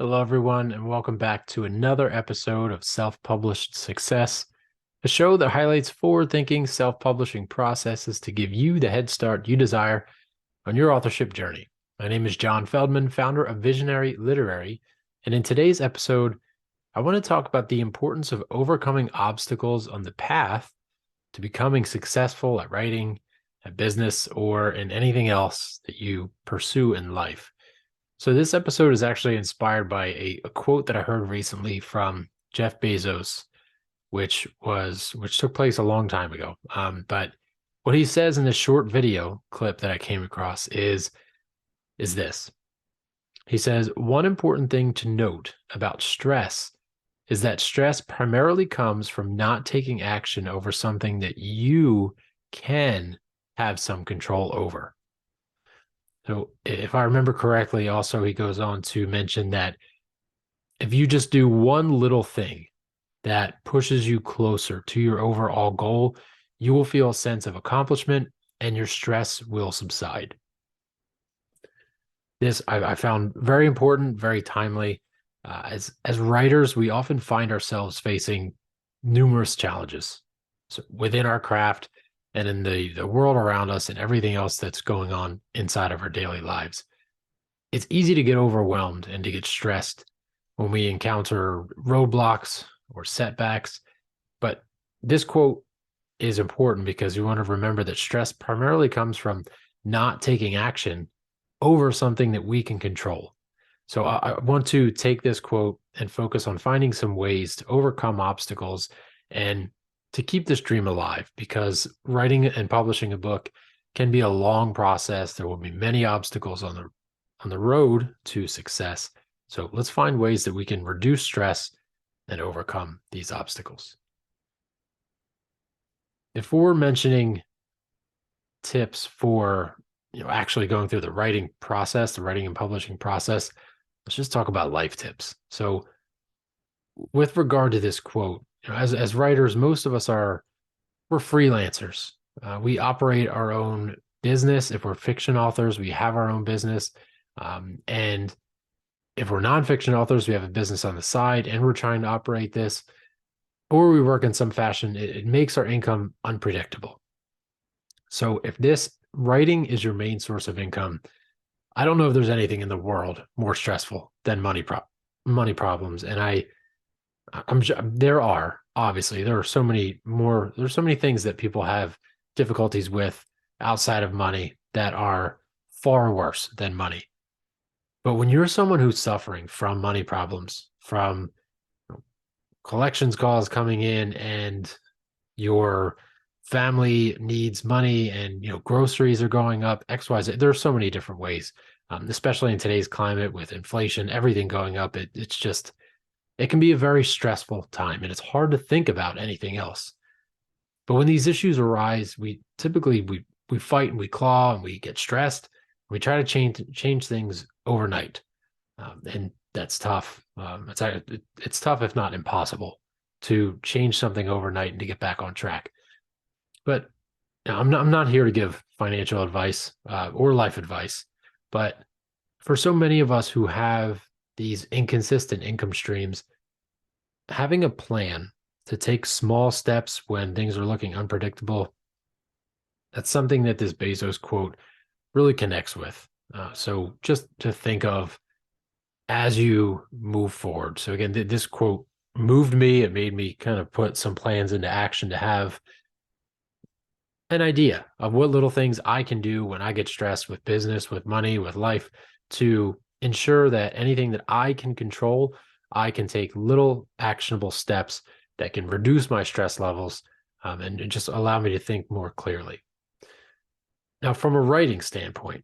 Hello, everyone, and welcome back to another episode of Self-Published Success, a show that highlights forward-thinking self-publishing processes to give you the head start you desire on your authorship journey. My name is John Feldman, founder of Visionary Literary, and in today's episode, I want to talk about the importance of overcoming obstacles on the path to becoming successful at writing, at business, or in anything else that you pursue in life. So this episode is actually inspired by a quote that I heard recently from Jeff Bezos, which took place a long time ago. But what he says in this short video clip that I came across is this. He says, one important thing to note about stress is that stress primarily comes from not taking action over something that you can have some control over. So if I remember correctly, also he goes on to mention that if you just do one little thing that pushes you closer to your overall goal, you will feel a sense of accomplishment and your stress will subside. This I found very important, very timely. As writers, we often find ourselves facing numerous challenges within our craft and in the world around us and everything else that's going on inside of our daily lives. It's easy to get overwhelmed and to get stressed when we encounter roadblocks or setbacks. But this quote is important because we want to remember that stress primarily comes from not taking action over something that we can control. So I want to take this quote and focus on finding some ways to overcome obstacles and to keep this dream alive, because writing and publishing a book can be a long process. There will be many obstacles on the road to success. So let's find ways that we can reduce stress and overcome these obstacles. Before mentioning tips for actually going through the writing process, the writing and publishing process, let's just talk about life tips. So with regard to this quote, as writers, most of us we're freelancers. We operate our own business. If we're fiction authors, we have our own business. And if we're nonfiction authors, we have a business on the side and we're trying to operate this, or we work in some fashion, it makes our income unpredictable. So if this writing is your main source of income, I don't know if there's anything in the world more stressful than money problems. And there are so many things that people have difficulties with outside of money that are far worse than money. But when you're someone who's suffering from money problems, from collections calls coming in, and your family needs money, and groceries are going up, XYZ, there are so many different ways, especially in today's climate with inflation, everything going up. It can be a very stressful time, and it's hard to think about anything else. But when these issues arise, we typically fight and we claw and we get stressed. We try to change things overnight, and that's tough. It's tough, if not impossible, to change something overnight and to get back on track. But I'm not here to give financial advice or life advice. But for so many of us who have these inconsistent income streams, having a plan to take small steps when things are looking unpredictable, that's something that this Bezos quote really connects with. So just to think of as you move forward. So again, this quote moved me. It made me kind of put some plans into action to have an idea of what little things I can do when I get stressed with business, with money, with life, to ensure that anything that I can control, I can take little actionable steps that can reduce my stress levels, and just allow me to think more clearly. Now, from a writing standpoint,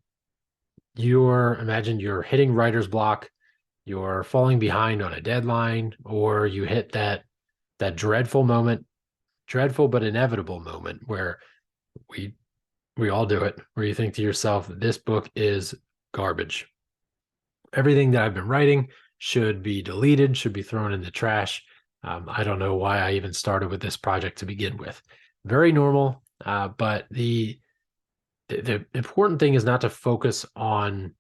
imagine you're hitting writer's block, you're falling behind on a deadline, or you hit that dreadful but inevitable moment where we all do it, where you think to yourself, this book is garbage. Everything that I've been writing should be deleted, should be thrown in the trash. I don't know why I even started with this project to begin with. Very normal, but the important thing is not to focus on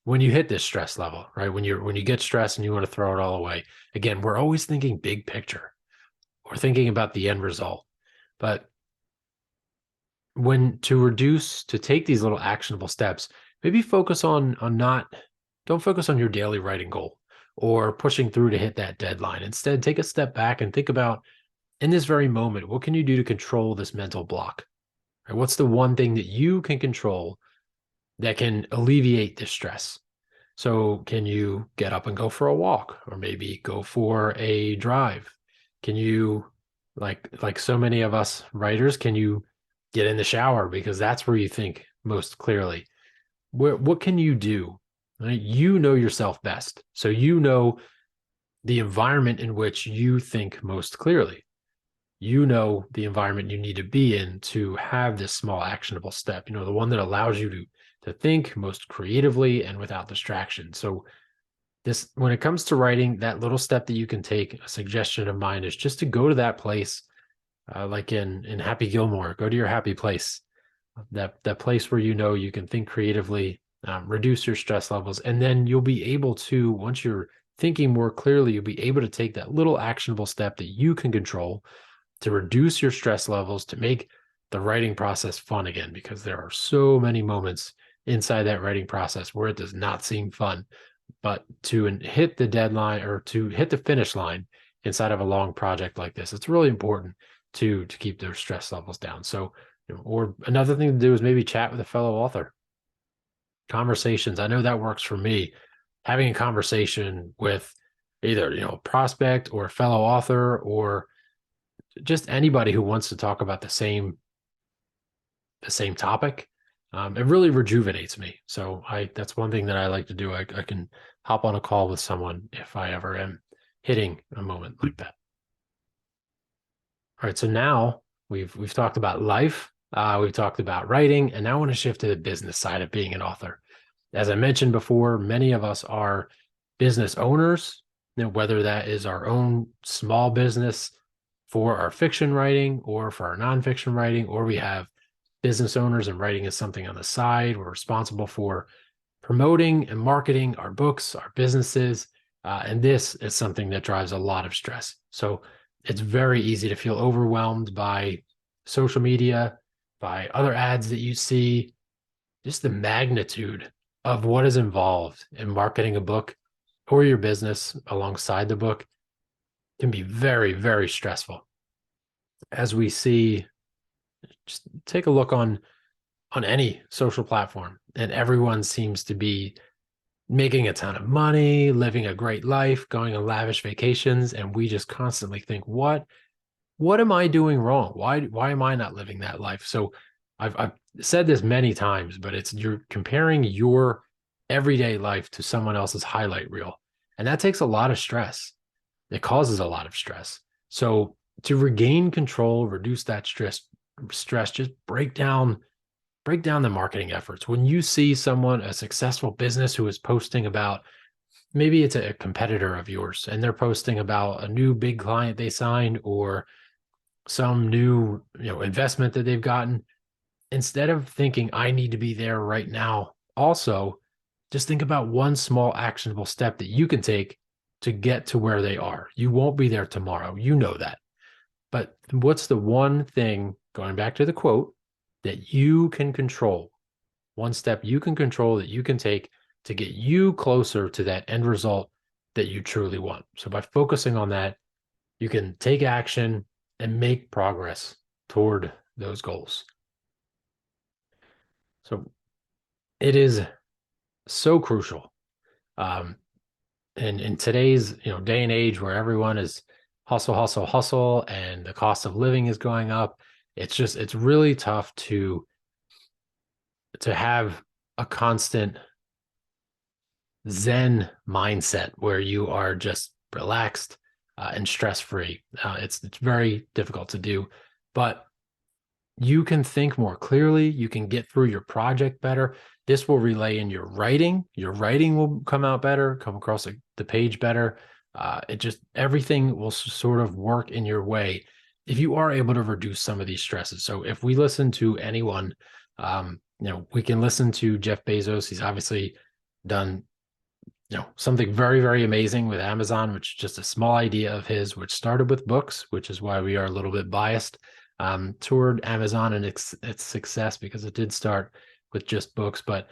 when you hit this stress level, right? When you get stressed and you want to throw it all away, again, we're always thinking big picture. We're thinking about the end result. But when to take these little actionable steps, maybe focus on not don't focus on your daily writing goal or pushing through to hit that deadline. Instead, take a step back and think about in this very moment, what can you do to control this mental block? Right? What's the one thing that you can control that can alleviate this stress? So can you get up and go for a walk or maybe go for a drive? Can you like so many of us writers, can you get in the shower because that's where you think most clearly? What can you do? Right? You know yourself best. So you know the environment in which you think most clearly. You know the environment you need to be in to have this small actionable step, the one that allows you to think most creatively and without distraction. So this, when it comes to writing, that little step that you can take, a suggestion of mine is just to go to that place, like in Happy Gilmore, go to your happy place, that place where you can think creatively, reduce your stress levels, and then you'll be able to, once you're thinking more clearly, you'll be able to take that little actionable step that you can control to reduce your stress levels, to make the writing process fun again, because there are so many moments inside that writing process where it does not seem fun. But to hit the deadline or to hit the finish line inside of a long project like this, it's really important to keep those stress levels down. So, or another thing to do is maybe chat with a fellow author. Conversations, I know that works for me. Having a conversation with either a prospect or a fellow author or just anybody who wants to talk about the same topic, it really rejuvenates me. So that's one thing that I like to do. I can hop on a call with someone if I ever am hitting a moment like that. All right, so now we've talked about life, we've talked about writing, and now I want to shift to the business side of being an author. As I mentioned before, many of us are business owners, whether that is our own small business for our fiction writing or for our nonfiction writing, or we have business owners and writing is something on the side. We're responsible for promoting and marketing our books, our businesses, and this is something that drives a lot of stress. So it's very easy to feel overwhelmed by social media, by other ads that you see, just the magnitude of what is involved in marketing a book or your business alongside the book can be very, very stressful. As we see, just take a look on any social platform, and everyone seems to be making a ton of money, living a great life, going on lavish vacations, and we just constantly think, what am I doing wrong? Why am I not living that life? So I've said this many times, but it's you're comparing your everyday life to someone else's highlight reel, and that takes a lot of stress. It causes a lot of stress. So to regain control, reduce that stress, just break down the marketing efforts. When you see someone, a successful business who is posting about, maybe it's a competitor of yours and they're posting about a new big client they signed or some new investment that they've gotten, instead of thinking I need to be there right now, also just think about one small actionable step that you can take to get to where they are. You won't be there tomorrow, that, but what's the one thing, going back to the quote, that you can control, one step you can control that you can take to get you closer to that end result that you truly want? So by focusing on that, you can take action and make progress toward those goals. So it is so crucial. And in today's day and age where everyone is hustle, hustle, hustle, and the cost of living is going up, it's really tough to have a constant Zen mindset where you are just relaxed and stress-free. It's very difficult to do, but you can think more clearly. You can get through your project better. This will relay in your writing. Your writing will come out better, come across the page better. Everything will sort of work in your way if you are able to reduce some of these stresses. So if we listen to anyone, we can listen to Jeff Bezos. He's obviously done something very, very amazing with Amazon, which is just a small idea of his, which started with books, which is why we are a little bit biased toward Amazon and its success, because it did start with just books. But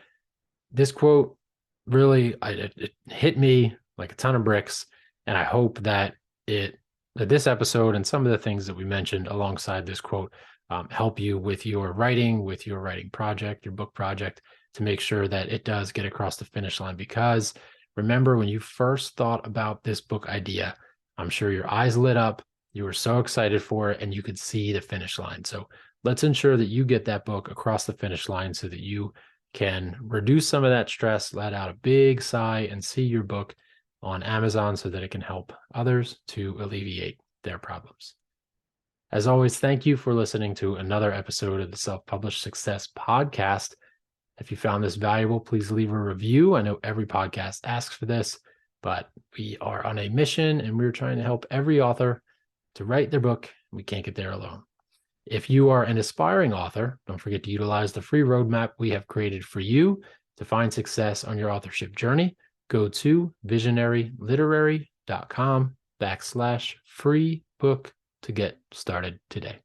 this quote really, it hit me like a ton of bricks, and I hope that this episode and some of the things that we mentioned alongside this quote help you with your writing project, your book project, to make sure that it does get across the finish line. Because remember, when you first thought about this book idea, I'm sure your eyes lit up, you were so excited for it, and you could see the finish line. So let's ensure that you get that book across the finish line so that you can reduce some of that stress, let out a big sigh, and see your book on Amazon so that it can help others to alleviate their problems. As always, thank you for listening to another episode of the Self-Published Success Podcast. If you found this valuable, please leave a review. I know every podcast asks for this, but we are on a mission and we're trying to help every author to write their book. We can't get there alone. If you are an aspiring author, don't forget to utilize the free roadmap we have created for you to find success on your authorship journey. Go to visionaryliterary.com/free book to get started today.